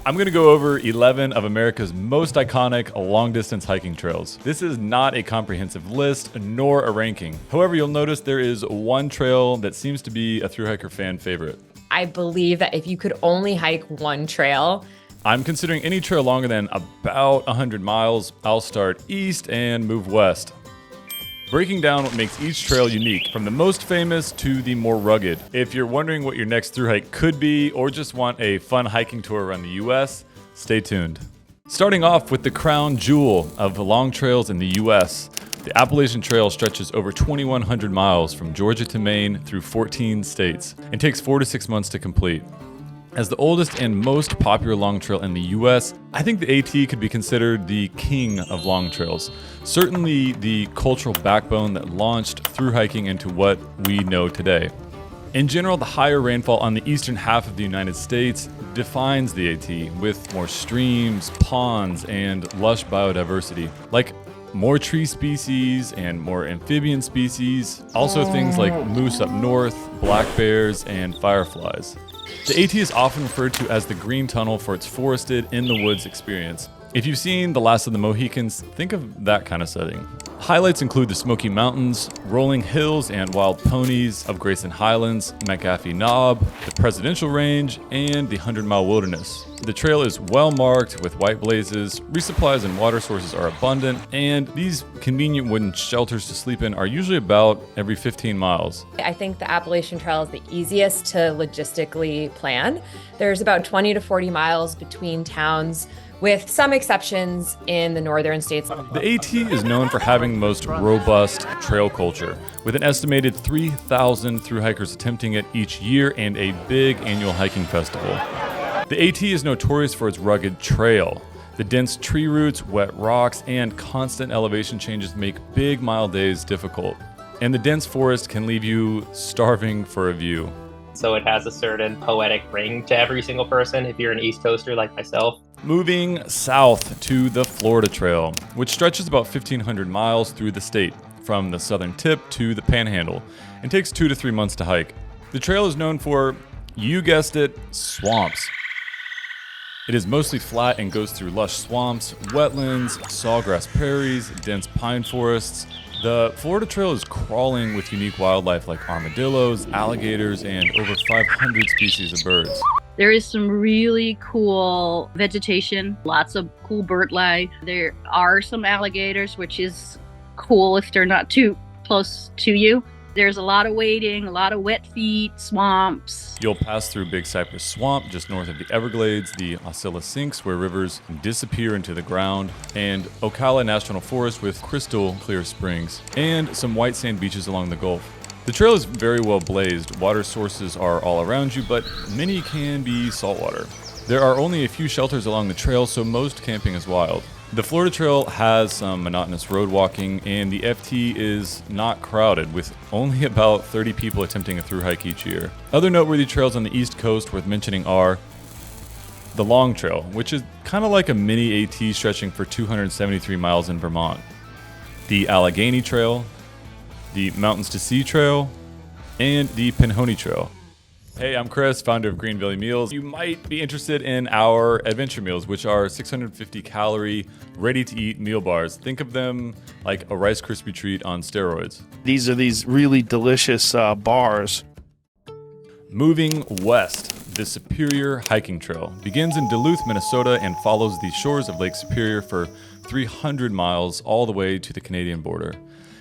I'm going to go over 11 of America's most iconic long-distance hiking trails. This is not a comprehensive list, nor a ranking. However, you'll notice there is one trail that seems to be a thru hiker fan favorite. I believe that if you could only hike one trail, I'm considering any trail longer than about 100 miles. I'll start east and move west. Breaking down what makes each trail unique, from the most famous to the more rugged. If you're wondering what your next thru hike could be, or just want a fun hiking tour around the US, stay tuned. Starting off with the crown jewel of the long trails in the US, the Appalachian Trail stretches over 2,100 miles from Georgia to Maine through 14 states, and takes 4 to 6 months to complete. As the oldest and most popular long trail in the US, I think the AT could be considered the king of long trails. Certainly the cultural backbone that launched thru hiking into what we know today. In general, the higher rainfall on the eastern half of the United States defines the AT, with more streams, ponds, and lush biodiversity, like more tree species and more amphibian species, also things like moose up north, black bears, and fireflies. The AT is often referred to as the Green Tunnel for its forested, in-the-woods experience. If you've seen The Last of the Mohicans, think of that kind of setting. Highlights include the Smoky Mountains, rolling hills and wild ponies of Grayson Highlands, McAfee Knob, the Presidential Range, and the 100-mile wilderness. The trail is well marked with white blazes, resupplies and water sources are abundant, and these convenient wooden shelters to sleep in are usually about every 15 miles. I think the Appalachian Trail is the easiest to logistically plan. There's about 20 to 40 miles between towns, with some exceptions in the northern states. The AT is known for having the most robust trail culture, with an estimated 3,000 thru hikers attempting it each year and a big annual hiking festival. The AT is notorious for its rugged trail. The dense tree roots, wet rocks, and constant elevation changes make big mile days difficult. And the dense forest can leave you starving for a view. So it has a certain poetic ring to every single person if you're an East Coaster like myself. Moving south to the Florida Trail, which stretches about 1,500 miles through the state, from the southern tip to the Panhandle, and takes 2 to 3 months to hike. The trail is known for, you guessed it, swamps. It is mostly flat and goes through lush swamps, wetlands, sawgrass prairies, dense pine forests. The Florida Trail is crawling with unique wildlife like armadillos, alligators, and over 500 species of birds. There is some really cool vegetation, lots of cool bird life. There are some alligators, which is cool if they're not too close to you. There's a lot of wading, a lot of wet feet, swamps. You'll pass through Big Cypress Swamp just north of the Everglades, the Osceola Sinks where rivers disappear into the ground, and Ocala National Forest with crystal clear springs, and some white sand beaches along the Gulf. The trail is very well blazed. Water sources are all around you, but many can be saltwater. There are only a few shelters along the trail, so most camping is wild. The Florida Trail has some monotonous road walking, and the FT is not crowded, with only about 30 people attempting a thru hike each year. Other noteworthy trails on the East Coast worth mentioning are the Long Trail, which is kind of like a mini AT stretching for 273 miles in Vermont, the Allegheny Trail, the Mountains to Sea Trail, and the Pinhoney Trail. Hey, I'm Chris, founder of Green Valley Meals. You might be interested in our adventure meals, which are 650 calorie, ready to eat meal bars. Think of them like a Rice Krispie treat on steroids. These are these really delicious bars. Moving west, the Superior Hiking Trail begins in Duluth, Minnesota, and follows the shores of Lake Superior for 300 miles all the way to the Canadian border,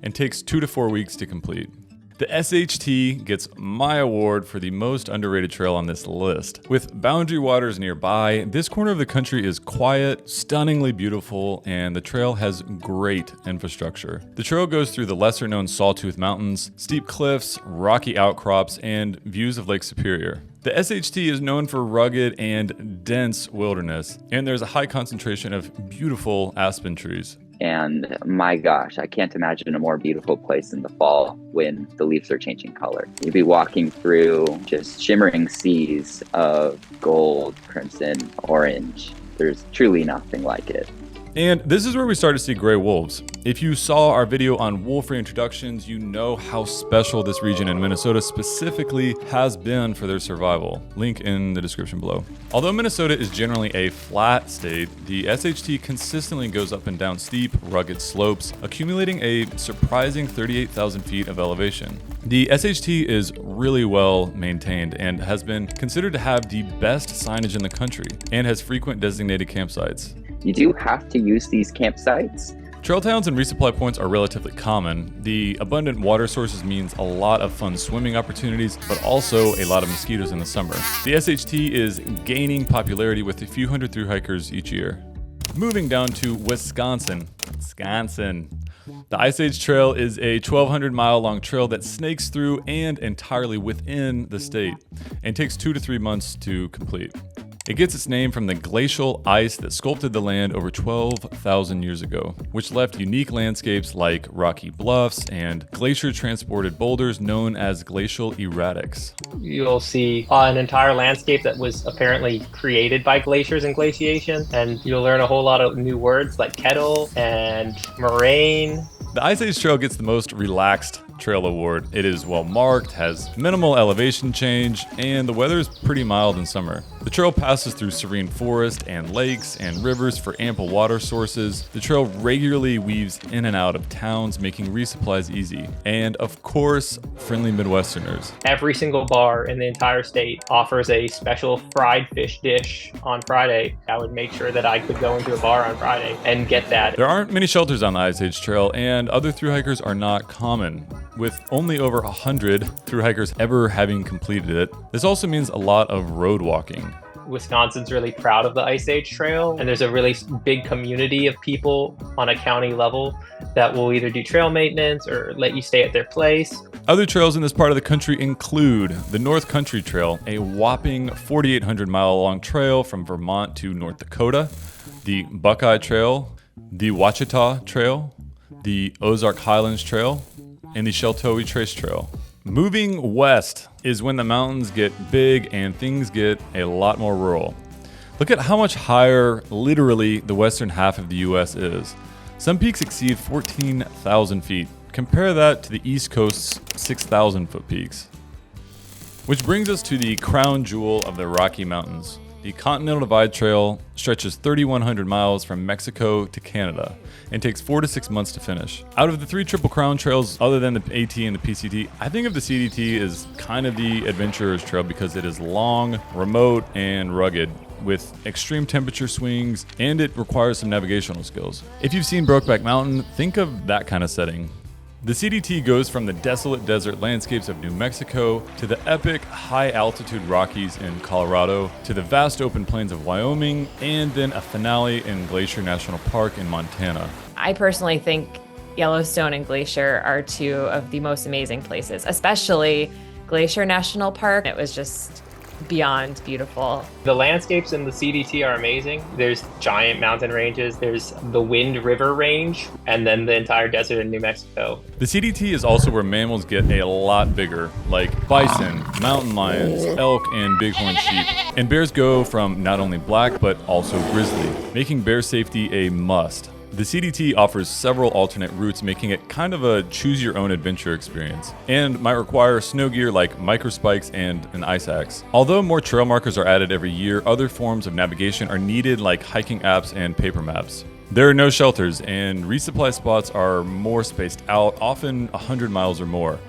and takes 2 to 4 weeks to complete. The SHT gets my award for the most underrated trail on this list. With Boundary Waters nearby, this corner of the country is quiet, stunningly beautiful, and the trail has great infrastructure. The trail goes through the lesser-known Sawtooth Mountains, steep cliffs, rocky outcrops, and views of Lake Superior. The SHT is known for rugged and dense wilderness, and there's a high concentration of beautiful aspen trees. And my gosh, I can't imagine a more beautiful place in the fall when the leaves are changing color. You'd be walking through just shimmering seas of gold, crimson, orange. There's truly nothing like it. And this is where we start to see gray wolves. If you saw our video on wolf reintroductions, you know how special this region in Minnesota specifically has been for their survival. Link in the description below. Although Minnesota is generally a flat state, the SHT consistently goes up and down steep, rugged slopes, accumulating a surprising 38,000 feet of elevation. The SHT is really well maintained and has been considered to have the best signage in the country and has frequent designated campsites. You do have to use these campsites. Trail towns and resupply points are relatively common. The abundant water sources means a lot of fun swimming opportunities, but also a lot of mosquitoes in the summer. The SHT is gaining popularity with a few hundred thru hikers each year. Moving down to Wisconsin. The Ice Age Trail is a 1,200 mile long trail that snakes through and entirely within the state and takes 2 to 3 months to complete. It gets its name from the glacial ice that sculpted the land over 12,000 years ago, which left unique landscapes like rocky bluffs and glacier-transported boulders known as glacial erratics. You'll see an entire landscape that was apparently created by glaciers and glaciation, and you'll learn a whole lot of new words like kettle and moraine. The Ice Age Trail gets the most relaxed trail award. It is well marked, has minimal elevation change, and the weather is pretty mild in summer. The trail passes through serene forest and lakes and rivers for ample water sources. The trail regularly weaves in and out of towns, making resupplies easy. And of course, friendly Midwesterners. Every single bar in the entire state offers a special fried fish dish on Friday. I would make sure that I could go into a bar on Friday and get that. There aren't many shelters on the Ice Age Trail, and other thru hikers are not common, with only over 100 thru hikers ever having completed it. This also means a lot of road walking. Wisconsin's really proud of the Ice Age Trail, and there's a really big community of people on a county level that will either do trail maintenance or let you stay at their place. Other trails in this part of the country include the North Country Trail, a whopping 4,800 mile long trail from Vermont to North Dakota, the Buckeye Trail, the Ouachita Trail, the Ozark Highlands Trail, and the Sheltowee Trace Trail. Moving west is when the mountains get big and things get a lot more rural. Look at how much higher, literally, the western half of the US is. Some peaks exceed 14,000 feet. Compare that to the East Coast's 6,000 foot peaks. Which brings us to the crown jewel of the Rocky Mountains. The Continental Divide Trail stretches 3,100 miles from Mexico to Canada and takes 4 to 6 months to finish. Out of the 3 Triple Crown trails, other than the AT and the PCT, I think of the CDT as kind of the adventurer's trail because it is long, remote, and rugged, with extreme temperature swings, and it requires some navigational skills. If you've seen Brokeback Mountain, think of that kind of setting. The CDT goes from the desolate desert landscapes of New Mexico to the epic high-altitude Rockies in Colorado to the vast open plains of Wyoming, and then a finale in Glacier National Park in Montana. I personally think Yellowstone and Glacier are 2 of the most amazing places, especially Glacier National Park. It was just beyond beautiful. The landscapes in the CDT are amazing. There's giant mountain ranges, there's the Wind River Range, and then the entire desert in New Mexico. The CDT is also where mammals get a lot bigger, like bison, mountain lions, elk, and bighorn sheep. And bears go from not only black, but also grizzly, making bear safety a must. The CDT offers several alternate routes, making it kind of a choose-your-own-adventure experience, and might require snow gear like microspikes and an ice axe. Although more trail markers are added every year, other forms of navigation are needed like hiking apps and paper maps. There are no shelters, and resupply spots are more spaced out, often 100 miles or more.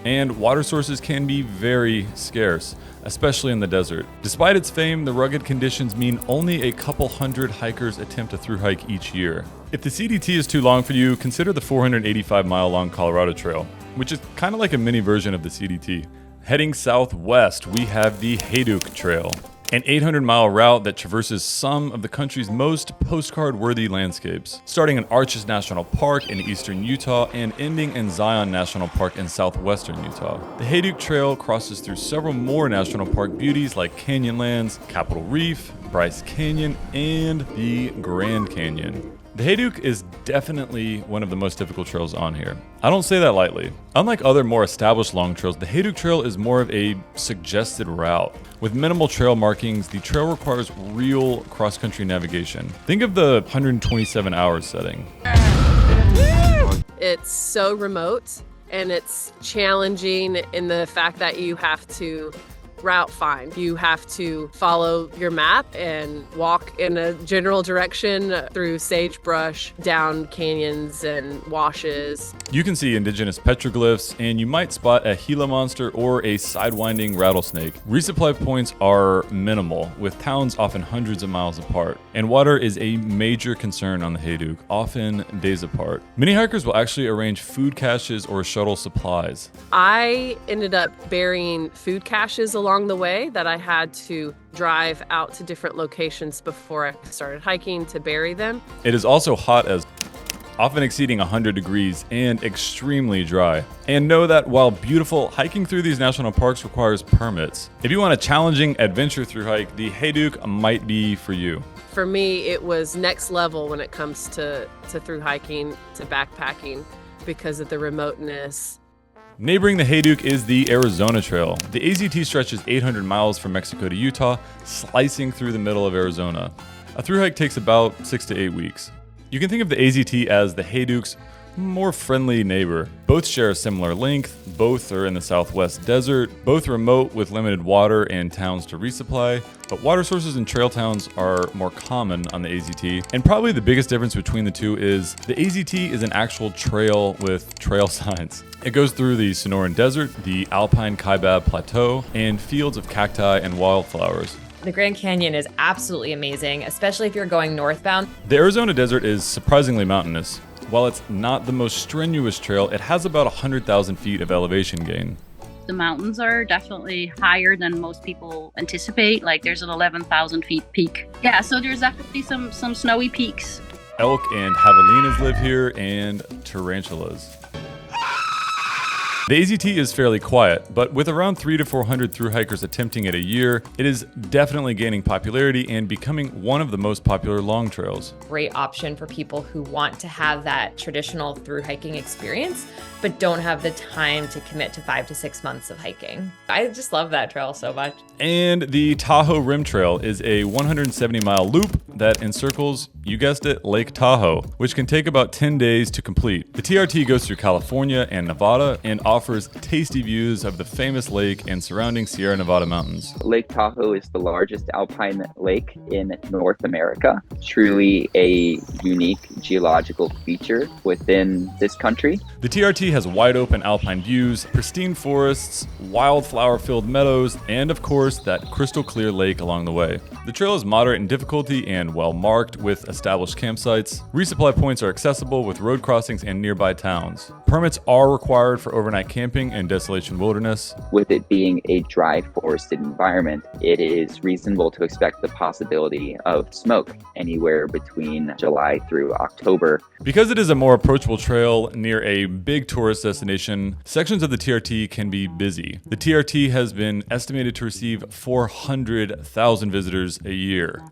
And water sources can be very scarce, especially in the desert. Despite its fame, the rugged conditions mean only a couple hundred hikers attempt a thru hike each year. If the CDT is too long for you, consider the 485 mile long Colorado Trail, which is kind of like a mini version of the CDT. Heading southwest, we have the HAYDUKE Trail, an 800-mile route that traverses some of the country's most postcard-worthy landscapes, starting in Arches National Park in eastern Utah and ending in Zion National Park in southwestern Utah. The HAYDUKE Trail crosses through several more national park beauties like Canyonlands, Capitol Reef, Bryce Canyon, and the Grand Canyon. The HAYDUKE is definitely one of the most difficult trails on here. I don't say that lightly. Unlike other more established long trails, the HAYDUKE trail is more of a suggested route. With minimal trail markings, the trail requires real cross-country navigation. Think of the 127 hours setting. It's so remote and it's challenging in the fact that you have to route find. You have to follow your map and walk in a general direction through sagebrush, down canyons and washes. You can see indigenous petroglyphs, and you might spot a Gila monster or a sidewinding rattlesnake. Resupply points are minimal, with towns often hundreds of miles apart. And water is a major concern on the HAYDUKE, often days apart. Many hikers will actually arrange food caches or shuttle supplies. I ended up burying food caches along the way that I had to drive out to different locations before I started hiking to bury them. It is also hot as often exceeding 100 degrees and extremely dry. And know that while beautiful, hiking through these national parks requires permits. If you want a challenging adventure through hike, the HAYDUKE might be for you. For me, it was next level when it comes to through hiking, to backpacking, because of the remoteness. Neighboring the HAYDUKE is the Arizona Trail. The AZT stretches 800 miles from Mexico to Utah, slicing through the middle of Arizona. A through hike takes about 6 to 8 weeks. You can think of the AZT as the HAYDUKE's more friendly neighbor. Both share a similar length, both are in the Southwest desert, both remote with limited water and towns to resupply, but water sources and trail towns are more common on the AZT. And probably the biggest difference between the two is the AZT is an actual trail with trail signs. It goes through the Sonoran Desert, the Alpine Kaibab Plateau, and fields of cacti and wildflowers. The Grand Canyon is absolutely amazing, especially if you're going northbound. The Arizona desert is surprisingly mountainous. While it's not the most strenuous trail, it has about 100,000 feet of elevation gain. The mountains are definitely higher than most people anticipate. Like there's an 11,000 feet peak. Yeah, so there's definitely some snowy peaks. Elk and javelinas live here, and tarantulas. The AZT is fairly quiet, but with around 300 to 400 through hikers attempting it a year, it is definitely gaining popularity and becoming one of the most popular long trails. Great option for people who want to have that traditional through hiking experience, but don't have the time to commit to 5 to 6 months of hiking. I just love that trail so much. And the Tahoe Rim Trail is a 170-mile loop that encircles, you guessed it, Lake Tahoe, which can take about 10 days to complete. The TRT goes through California and Nevada and offers tasty views of the famous lake and surrounding Sierra Nevada mountains. Lake Tahoe is the largest alpine lake in North America. Truly a unique geological feature within this country. The TRT has wide open alpine views, pristine forests, wildflower-filled meadows, and of course, that crystal clear lake along the way. The trail is moderate in difficulty and well marked with established campsites. Resupply points are accessible with road crossings and nearby towns. Permits are required for overnight camping and Desolation Wilderness. With it being a dry forested environment, it is reasonable to expect the possibility of smoke anywhere between July through October. Because it is a more approachable trail near a big tourist destination, sections of the TRT can be busy. The TRT has been estimated to receive 400,000 visitors a year.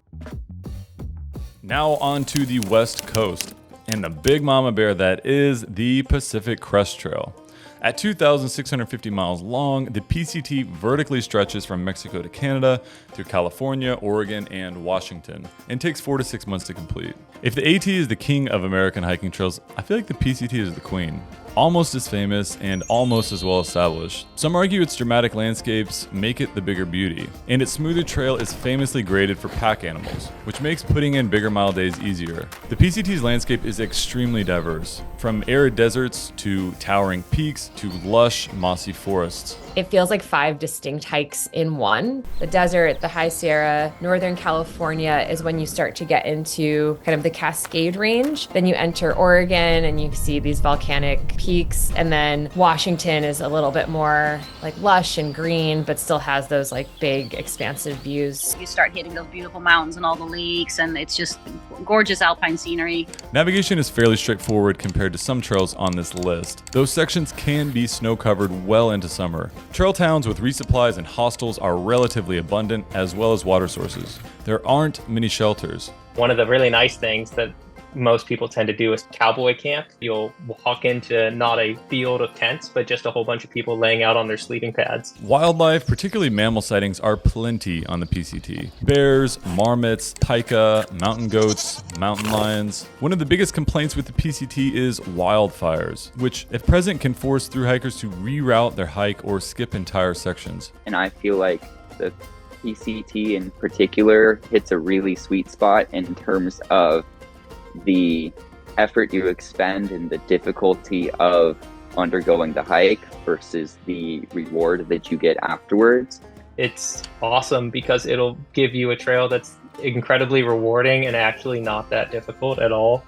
Now on to the West Coast and the big mama bear that is the Pacific Crest Trail. At 2,650 miles long, the PCT vertically stretches from Mexico to Canada through California, Oregon, and Washington, and takes 4 to 6 months to complete. If the AT is the king of American hiking trails, I feel like the PCT is the queen. Almost as famous and almost as well established. Some argue its dramatic landscapes make it the bigger beauty, and its smoother trail is famously graded for pack animals, which makes putting in bigger mile days easier. The PCT's landscape is extremely diverse, from arid deserts to towering peaks to lush, mossy forests. It feels like 5 distinct hikes in one. The desert, the High Sierra, Northern California is when you start to get into kind of the Cascade Range. Then you enter Oregon and you see these volcanic peaks. And then Washington is a little bit more like lush and green, but still has those like big expansive views. You start hitting those beautiful mountains and all the lakes, and it's just gorgeous alpine scenery. Navigation is fairly straightforward compared to some trails on this list. Those sections can be snow-covered well into summer. Trail towns with resupplies and hostels are relatively abundant, as well as water sources. There aren't many shelters. One of the really nice things that most people tend to do is cowboy camp. You'll walk into not a field of tents, but just a whole bunch of people laying out on their sleeping pads. Wildlife, particularly mammal sightings, are plenty on the PCT. Bears, marmots, taika, mountain goats, mountain lions. One of the biggest complaints with the PCT is wildfires, which, if present, can force through hikers to reroute their hike or skip entire sections. And I feel like the PCT in particular hits a really sweet spot in terms of the effort you expend and the difficulty of undergoing the hike versus the reward that you get afterwards. It's awesome because it'll give you a trail that's incredibly rewarding and actually not that difficult at all.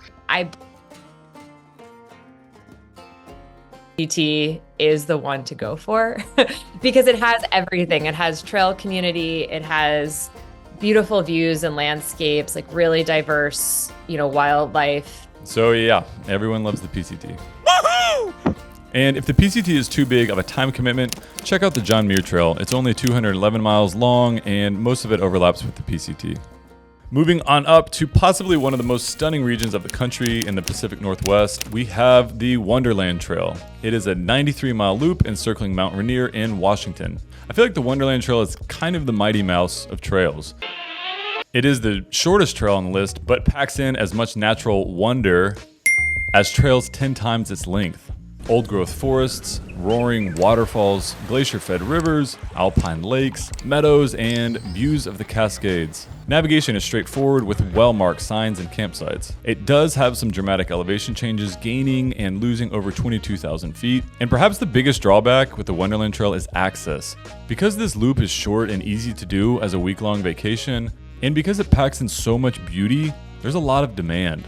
PCT is the one to go for because it has everything. It has trail community, it has beautiful views and landscapes, like really diverse, wildlife. So yeah, everyone loves the PCT. Woohoo! And if the PCT is too big of a time commitment, check out the John Muir Trail. It's only 211 miles long and most of it overlaps with the PCT. Moving on up to possibly one of the most stunning regions of the country in the Pacific Northwest, we have the Wonderland Trail. It is a 93-mile loop encircling Mount Rainier in Washington. I feel like the Wonderland Trail is kind of the Mighty Mouse of trails. It is the shortest trail on the list, but packs in as much natural wonder as trails 10 times its length. Old-growth forests, roaring waterfalls, glacier-fed rivers, alpine lakes, meadows, and views of the Cascades. Navigation is straightforward with well-marked signs and campsites. It does have some dramatic elevation changes, gaining and losing over 22,000 feet. And perhaps the biggest drawback with the Wonderland Trail is access. Because this loop is short and easy to do as a week-long vacation, and because it packs in so much beauty, there's a lot of demand.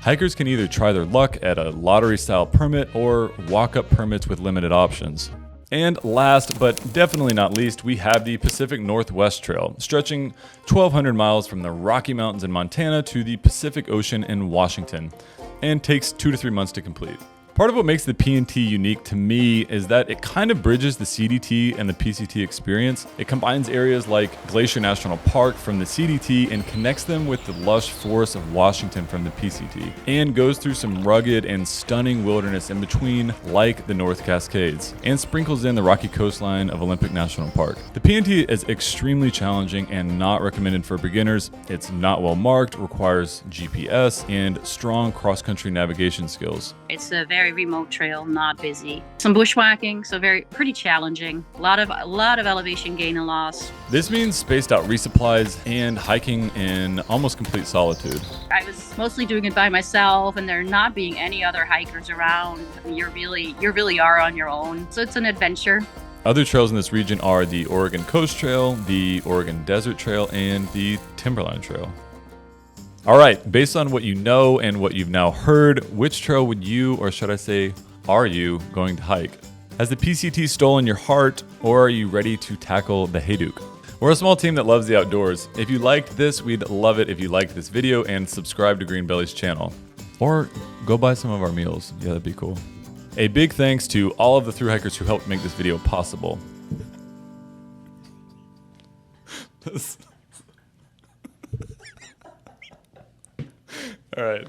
Hikers can either try their luck at a lottery-style permit or walk-up permits with limited options. And last, but definitely not least, we have the Pacific Northwest Trail, stretching 1,200 miles from the Rocky Mountains in Montana to the Pacific Ocean in Washington, and takes 2 to 3 months to complete. Part of what makes the PNT unique to me is that it kind of bridges the CDT and the PCT experience. It combines areas like Glacier National Park from the CDT and connects them with the lush forests of Washington from the PCT, and goes through some rugged and stunning wilderness in between, like the North Cascades, and sprinkles in the rocky coastline of Olympic National Park. The PNT is extremely challenging and not recommended for beginners. It's not well marked, requires GPS, and strong cross-country navigation skills. It's a very remote trail, not busy. Some bushwhacking, so pretty challenging. A lot of elevation gain and loss. This means spaced out resupplies and hiking in almost complete solitude. I was mostly doing it by myself, and there not being any other hikers around. You really are on your own. So it's an adventure. Other trails in this region are the Oregon Coast Trail, the Oregon Desert Trail, and the Timberline Trail. All right, based on what you know and what you've now heard, which trail would you, or should I say, are you going to hike? Has the PCT stolen your heart, or are you ready to tackle the Hayduke? We're a small team that loves the outdoors. If you liked this, we'd love it if you liked this video and subscribe to Greenbelly's channel. Or go buy some of our meals. Yeah, that'd be cool. A big thanks to all of the thru hikers who helped make this video possible. All right.